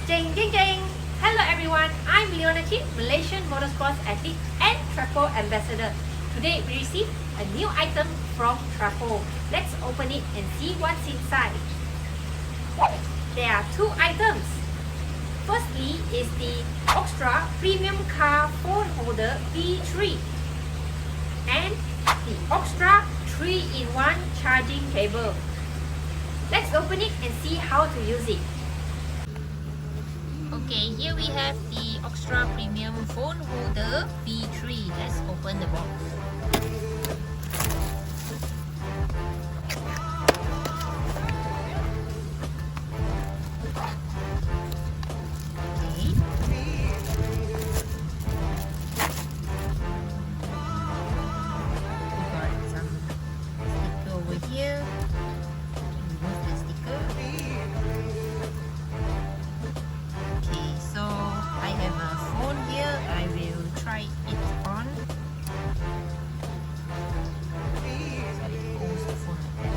Jeng jeng jeng! Hello everyone, I'm Leona Chin, Malaysian motorsports athlete and Trapo ambassador. Today we received a new item from Trapo. Let's open it and see what's inside. There are two items. Firstly is the Oxtra premium car phone holder V3 and the Oxtra 3-in-1 charging cable. Let's open it and see how to use it. Okay, here we have the Oxtra Premium Phone Holder V3. Let's open the box. Okay. We got some sticker over here. Remove the sticker. Okay, so I have a phone here. I will try it on. So it holds the phone like that.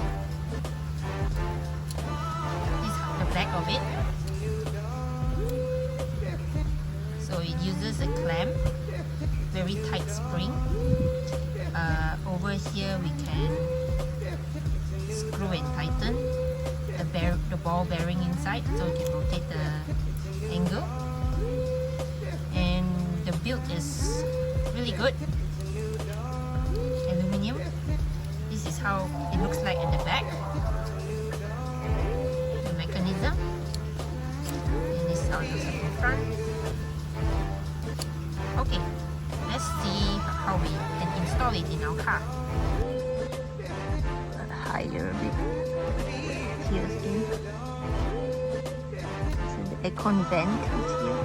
This is the back of it. So it uses a clamp, very tight spring. Over here we can screw and tighten the ball bearing inside, so we can rotate the angle, and the build is really good. Aluminium. This is how it looks like at the back. The mechanism, and this is how it looks like in front. Okay, let's see how we can install it in our car. Higher a bit. Here's in. Aircon vent is here.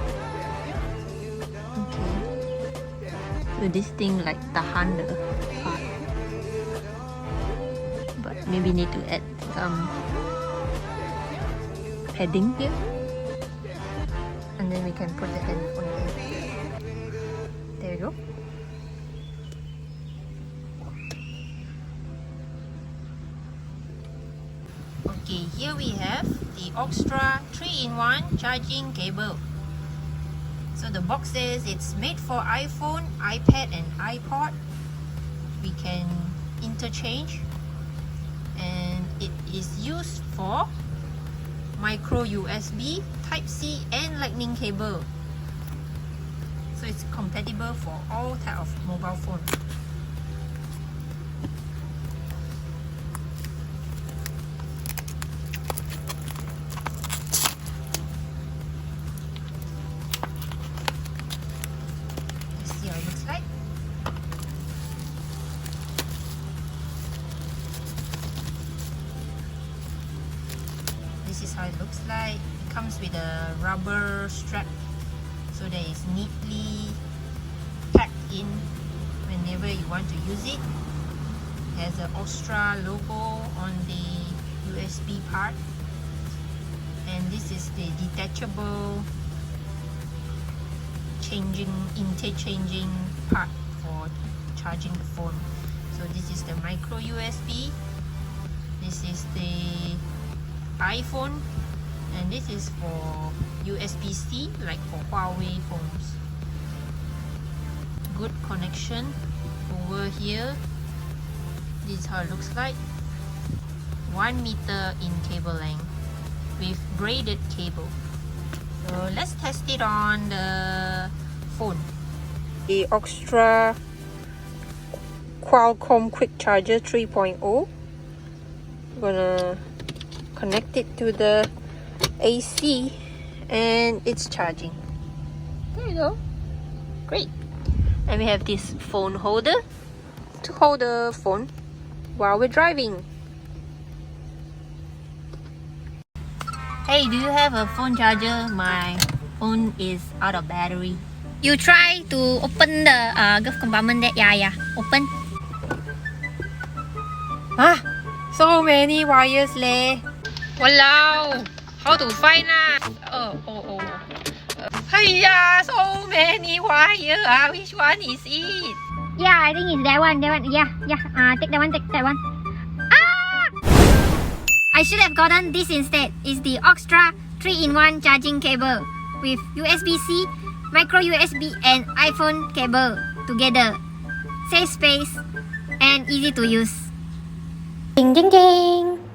Okay. So this thing like tahan the part. But maybe need to add some padding here. And then we can put the handphone here. There we go. Okay, here we have the Oxtra 3-in-1 charging cable. So the box says it's made for iPhone, iPad and iPod. We can interchange, and it is used for micro USB, Type-C and lightning cable. So it's compatible for all type of mobile phone. This is how it looks like. It comes with a rubber strap, so that it's neatly packed in whenever you want to use it. It has the Oxtra logo on the USB part, and this is the detachable interchanging part for charging the phone. So this is the micro USB, this is the iPhone, and this is for USB-C, like for Huawei phones. Good connection over here. This is how it looks like. 1 meter in cable length with braided cable. So let's test it on the phone. The Oxtra Qualcomm Quick Charger 3.0. I'm gonna connect it to the AC and it's charging. There you go. Great. And we have this phone holder to hold the phone while we're driving. Hey, do you have a phone charger? My phone is out of battery. You try to open the glove compartment there. Yeah. Open. Ah, so many wires leh. Walao, how to find Hiya, so many wires. Which one is it? Yeah, I think it's that one. Yeah. Take that one. I should have gotten this instead. It's the Oxtra 3-in-1 charging cable. with USB-C, micro USB and iPhone cable together. Save space and easy to use. Ding ding ding!